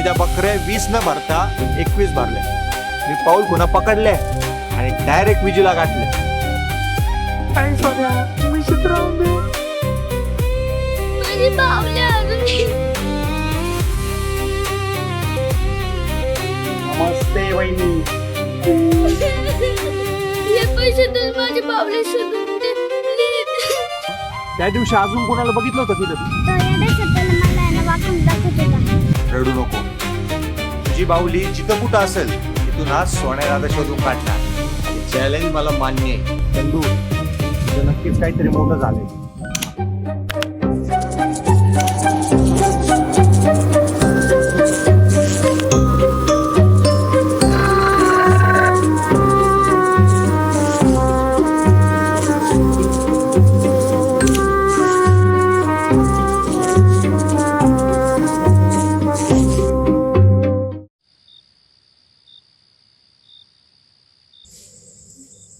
आणि त्या बकऱ्या 20 न भरता 21 भरल्या. मी पाऊल पुन्हा पकडले आणि डायरेक्ट विजूला गाठले. काय सोन्या मिशीत राहून दे. माझी बावली अजून. नमस्ते वहिनी. हे पैसे तर माझी बावली शोधून दे प्लीज. त्या दिवशी अजून कोणाला बघितलं होतं तिथं? रडू नको. तुझी बाहुली जिथं कुठं असेल तिथून आज सोन्याला शोधून काढणार. चॅलेंज मला मान्य आहे. चंदू तुझं नक्कीच काहीतरी मोठं झालंय.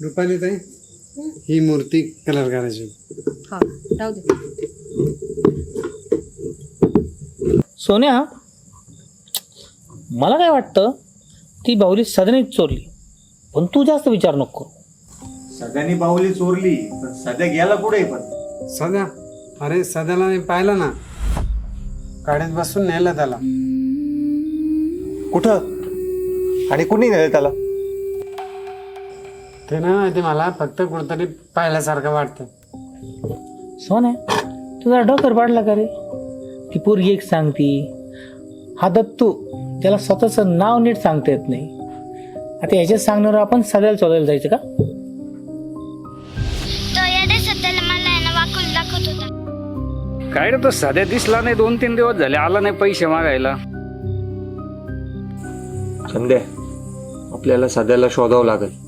रुपाली ताई ही मूर्ती कलर करायची. हा राहू दे. सोन्या मला काय वाटतं ती बाहुली सदनीच चोरली, पण तू जास्त विचार नको करू. सगळ्यांनी बाहुली चोरली पण सध्या गेला कुठे? पण सध्या अरे सध्याला नाही पाहिलं ना, गाडीत बसून नेलं त्याला. कुठं आणि कुणी नेलं त्याला? ते नाही माहिती मला, फक्त कुठतरी पाहिल्यासारखं वाटतं. सोन्या तुझा डोकर पाडला का रे? ती पोरगी एक सांगती, हा दत्तू त्याला स्वतःचं नाव नीट सांगता येत नाही. आता ह्याच्यात सांगणार आपण सध्याला चोरायला जायचं का? तो याने सध्याला मला आहे ना वाकून दाखवत होता. काय रे तो सध्या दिसला नाही, 2-3 दिवस झाले आला नाही पैसे मागायला. संध्या आपल्याला सध्याला शोधावं लागेल.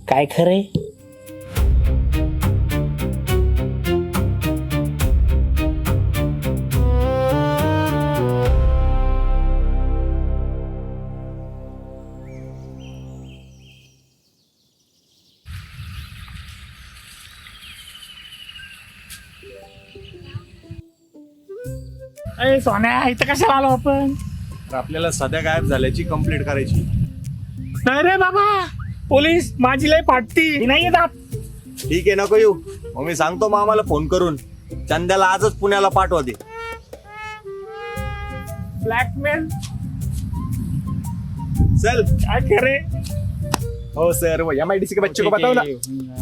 काय खरंय? अरे सोन्या इथं कशाला आलो आपण? तर आपल्याला सध्या गायब झाल्याची कंप्लीट करायची. नाही रे बाबा, पोलीस माझी लय पाटती नाही येतात. ठीक आहे, नको येऊ. मग मी सांगतो मामाला फोन करून चंद्याला आजच पुण्याला पाठवा दे. ब्लॅकमेल चल. काय करे? हो सर, वो MIDC के बच्चे को बताओ ना.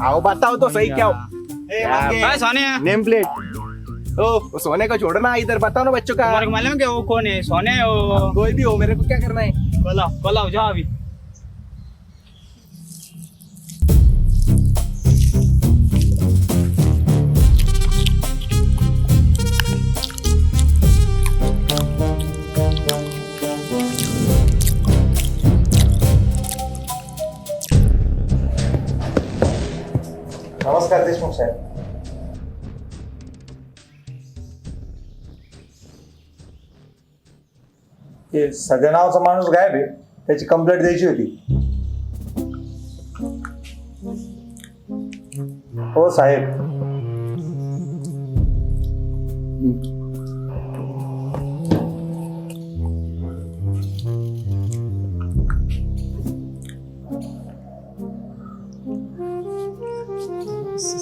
आओ बताओ तो सही क्या हो. काय सोन्या? Name plate. ओ सोने का छोड़ो ना, इधर बताओ ना बच्चों का. तुम्हारे को मालूम है क्या वो कौन है? सोने है वो. कोई भी हो, मेरे को क्या करना है. कल जाओ अभी. नमस्कार देशमुख साहेब. ते सध्या नावाचा माणूस गायब आहे, त्याची कंप्लेंट द्यायची होती. हो साहेब.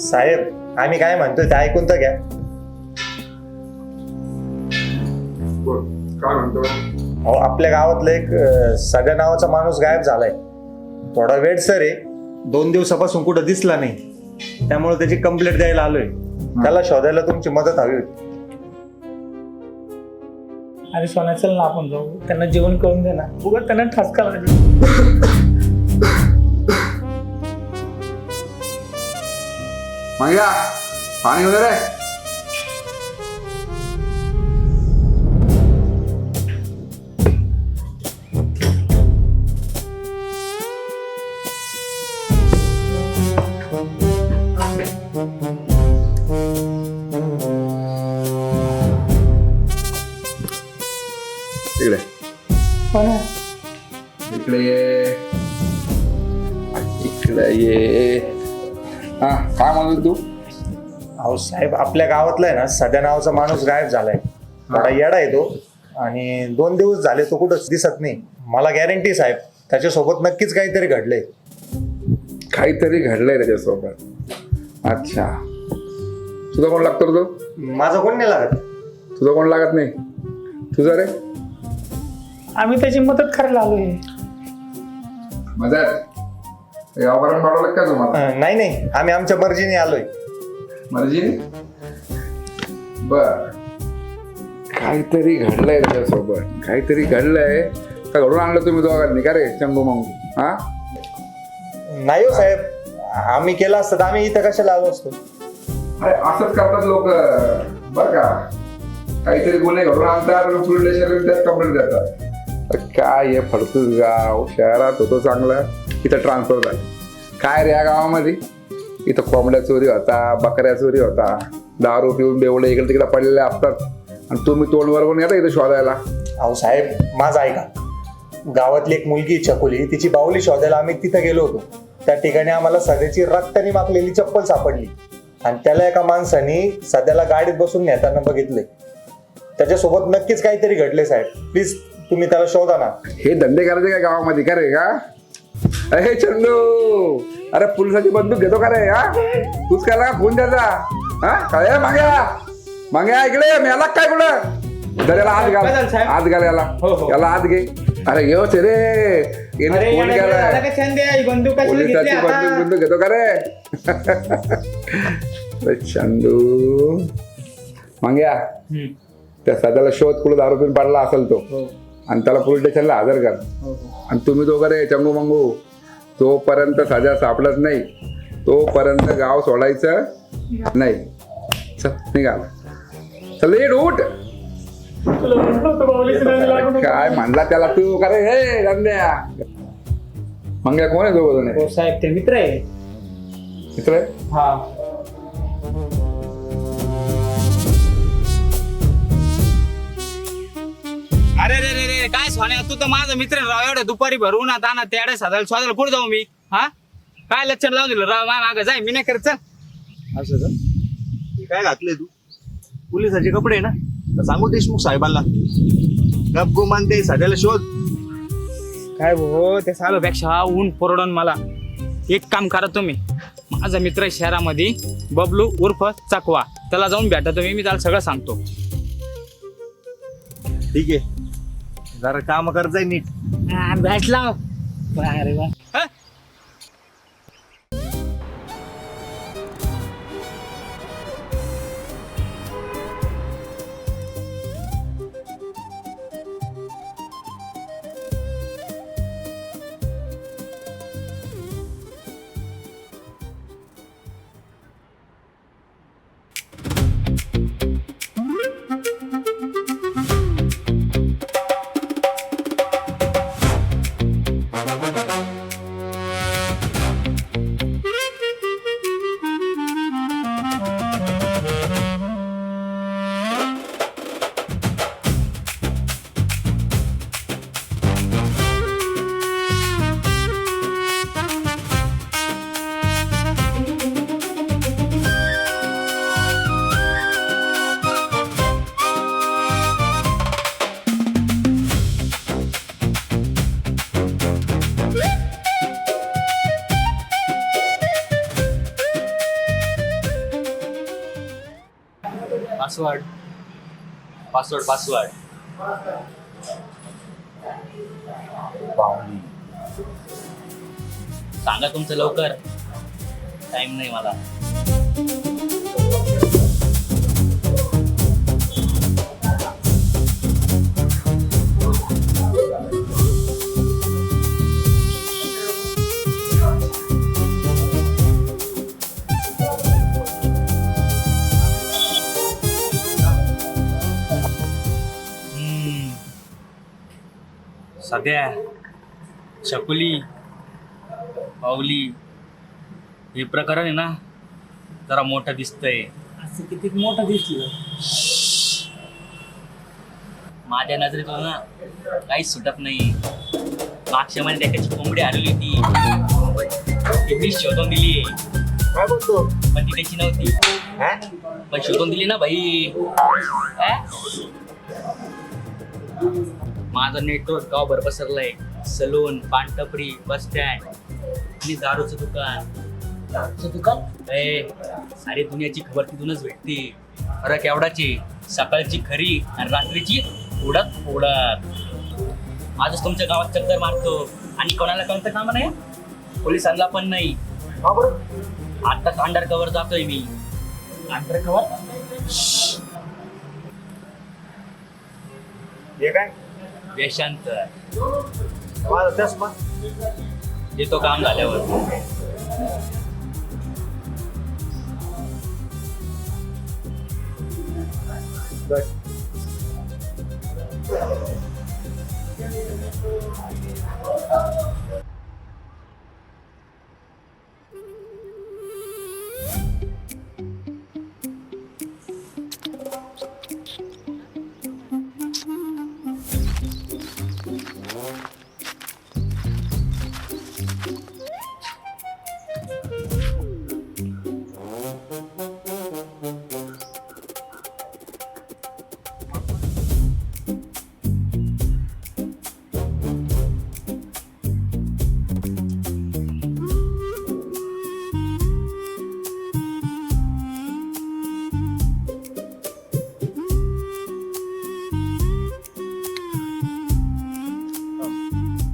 साहेब आम्ही काय म्हणतोय ते ऐकून तर घ्या. काय म्हणतो? अहो आपल्या गावातलं एक सगळ्या नावाचा माणूस गायब झालाय. थोडा वेळ सर आहे, 2 दिवसापासून कुठं दिसला नाही, त्यामुळे त्याची कंप्लेंट द्यायला आलोय. त्याला शोधायला तुमची मदत हवी होती. अरे सोन्या चल ना आपण जाऊ, त्यांना जेवण करून दे ना, उगाच त्यांना ठसका लागला. मंग्या पाणी वगैरे. इकडे इकडे ये, इकडे ये. हा काय म्हणतो तू? अहो साहेब, आपल्या गावातला आहे ना सध्या नावाचा माणूस गायब झालाय. थोडा येडा आहे तो, आणि 2 दिवस झाले तो कुठंच दिसत नाही. मला गॅरंटी साहेब त्याच्यासोबत नक्कीच काहीतरी घडलंय. काहीतरी घडलंय त्याच्यासोबत. अच्छा, तुझा कोण लागतो रे? तो माझा कोण नाही लागत. तुझा कोण लागत नाही? तुझा रे? आम्ही त्याची मदत करायला आलोय. मजा गावकऱ्यांना पाठवलं का तुम्हाला? नाही नाही, आम्ही आमच्या मर्जीने आलोय. मर्जी? बर, काहीतरी घडलंय त्याच्यासोबत. काहीतरी घडलंय का घडून आणलं तुम्ही दोघांनी का रे चंगू मंगू? हा, नाही हो साहेब, आम्ही केलं असतं तर आम्ही इथं कशाला आलो असतो. अरे असंच करतात लोक बर का. काहीतरी गुन्हे घडून आणतात, पोलीस स्टेशन त्यात कंप्लेंट देतात. काय हे फडतूस गाव, शहरात होतो चांगलं, इथं ट्रान्सफर झालं. काय रे या गावामध्ये? इथं कोंबड्या चोरी होता, बकऱ्या चोरी होता, दारू पिऊन बेवडे इकडे तिकडे पडलेले असतात, आणि तुम्ही तोंड वरवून येता इथं शोधायला. अहो साहेब, माझं ऐका. गावातली एक मुलगी चकुली, तिची बाहुली शोधायला आम्ही तिथं गेलो होतो. त्या ठिकाणी आम्हाला सध्याची रक्तानी माखलेली चप्पल सापडली, आणि त्याला एका माणसाने सध्याला गाडीत बसून नेताना बघितलंय. त्याच्यासोबत नक्कीच काहीतरी घडले साहेब. प्लीज तुम्ही त्याला शोधा ना. हे धंदे करायचे का गावामध्ये का रे? का अरे चंदू, अरे पोलिसाची बंदूक घेतो का रे? हा, तूच काय फोन द्यायचा? हा काय माग्या इकडे मेला काय कुठं? जर याला हात घाल, हात घाल याला, याला हात घे. अरे घेऊ रे, फोन केलाय. पोलिसाची बंदूक घेतो का रे? चंदू माग्या, त्या सध्याला शोध कुठं दारू पिऊन पडला असेल तो, आणि त्याला पोलीस स्टेशनला हजर कर. आणि तुम्ही दोघं रे चंगू मंगू, तोपर्यंत सजा सापडत नाही तोपर्यंत गाव सोडायचं नाही. चल निघाल, चल लेट उठ. काय म्हणला त्याला तू का रे? हे रंद्या मंग्या कोण आहे दोघं? साहेब ते मित्र आहे. मित्र आहे? हा. अरे रे रे रे, काय सोन्या, तू तर माझा मित्र राव. एवढं दुपारी भरून आता ना त्याड्या साधायला कुठे जाऊ मी? हा, काय लक्षण लावून दिलं राव? माग जाय, मी नाही करत. चल. असं का? काय घातलंय तू? पोलिसाचे कपडे आहे ना? तर सांगू देशमुख साहेबांना, गप गुमान ते सध्याला शोध. काय भाऊ, ते पेक्षा ऊन परवडून मला. एक काम करा तुम्ही, माझा मित्र आहे शहरामध्ये बबलू उर्फ चकवा, त्याला जाऊन भेटा तुम्ही, मी त्याला सगळं सांगतो. ठीक आहे, जरा काम करत जाय नीट. भेटला. अरे वा. पासवर्ड पासवर्ड पासवर्ड सांगा तुमचं लवकर, टाइम नाही मला. सध्या चकुली पावली हे प्रकरण आहे ना, जरा मोठं दिसतंय. असं किती मोठं दिसलं. माझ्या नजरेतून ना काहीच सुटत नाही. मागच्या महिन्यात एकाची कोंबडी हरवली होती, ती शोधून दिली, काय बोलतो? पण ती त्याची नव्हती. पण शोधून दिली ना भाई. माझं नेटवर्क गावभर पसरलंय. सलून, पानटपरी, बस स्टँड आणि दारूचं दुकान. सारी दुनियाची खबर तिथूनच भेटते. फरक एवढाची, सकाळची खरी आणि रात्रीची उडत. आजच तुमच्या गावात चक्कर मारतो आणि कोणाला कळतं काम नाही, पोलिसांना पण नाही. आताच अंडर कव्हर जातोय मी. अंडर कव्हर हे काय वेशांत माझा चष्मा देतो काम झाल्यावर. बस.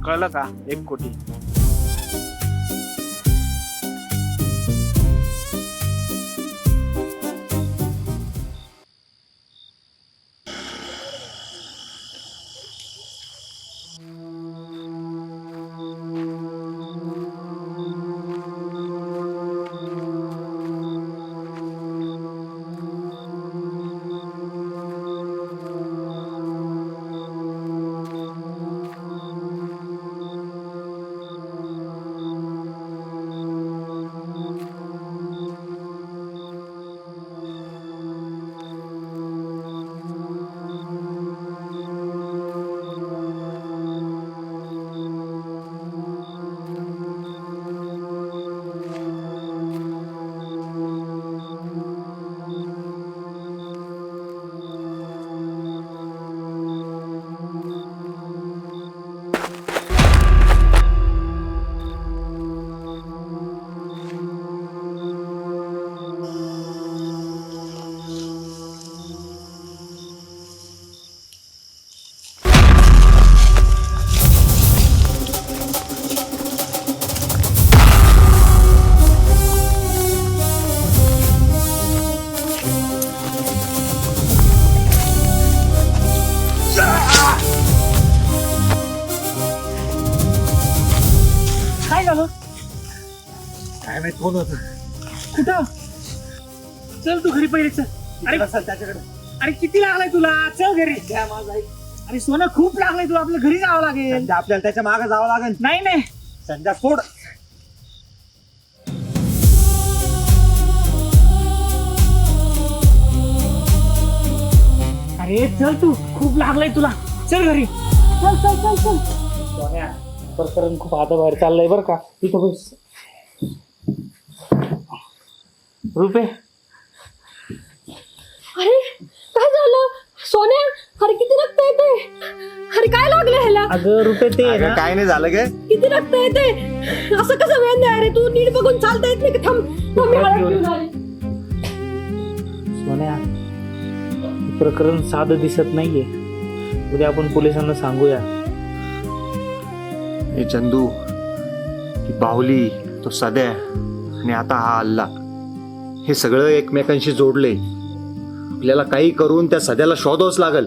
कळलं का? 1 कोटी. काय माहित कोण होतं. कुठं? चल तू घरी पहिले चल. अरे किती लागलाय तुला? चल घरी. अरे सोनं खूप लागलंय तुला, आपल्या घरी जावं लागेल. आपल्याला त्याच्या मागे जावं लागेल. नाही संध्या सोड. अरे चल तू, खूप लागलंय तुला. चल घरी. चल सोन्या, प्रकरण खूप हाताबाहेर चाललंय बरं का. इथं बस. रुपे, अरे काय झालं सोन्या? अरे किती रक्त येते. अरे काय लागलं ह्याला? अगं रुपे ते आहे अगं, ना. काय नाही झालं गे. किती रक्त येते. असं कसं वेळ नाही रे? तू नीट बघून चालता येत नाही का? थांब मी हळद घेऊन आले. सोन्या, प्रकरण साधं दिसत नाहीये. उद्या आपण पोलिसांना सांगूया. हे चंदू, ती बाहुली, तो सद्या आणि आता हा अल्ला, हे सगळं एकमेकांशी जोडले. आपल्याला काही करून त्या सध्याला शोधावंच लागल.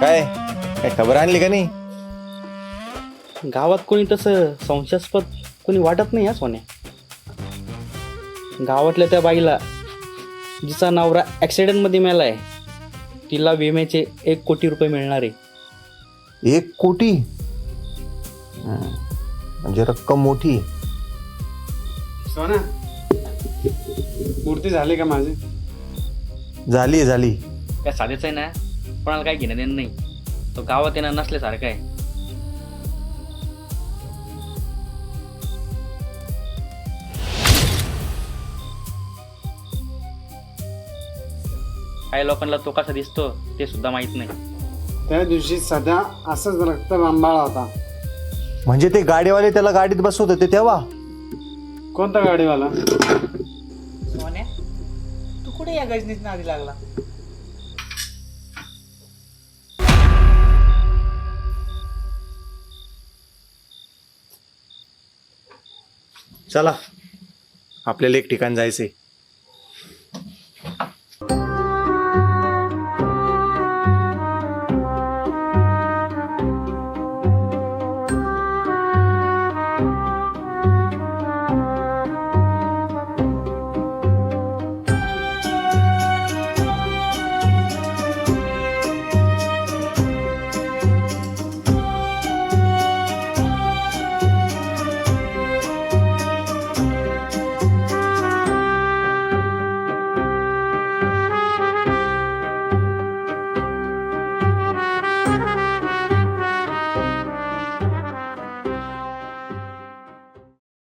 काय खबर आणली का नाही? गावात कोणी तसं संशयास्पद कोणी वाटत नाही. सोन्या, गावातल्या त्या बाईला जिचा नवरा ॲक्सिडेंटमध्ये मेलाय, तिला विम्याचे 1 कोटी रुपये मिळणार आहे. 1 कोटी म्हणजे रक्कम मोठी. सोन्या मूर्ती झाली का माझी? झाली. त्या साधेच आहे ना, कोणाला काही घेणं देणं नाही. तो गावात येणं नसल्यासारखं आहे. काही लोकांना तो कसा दिसतो ते सुद्धा माहित नाही. त्या दिवशी सध्या असंच रक्त बांबाळा होता. म्हणजे ते गाडीवाले त्याला गाडीत बसवत होते तेव्हा? कोणता गाडीवाला? सोन्या तू कुठे या गजनीत नादी लागला? चला आपल्याला एक ठिकाण जायचंय.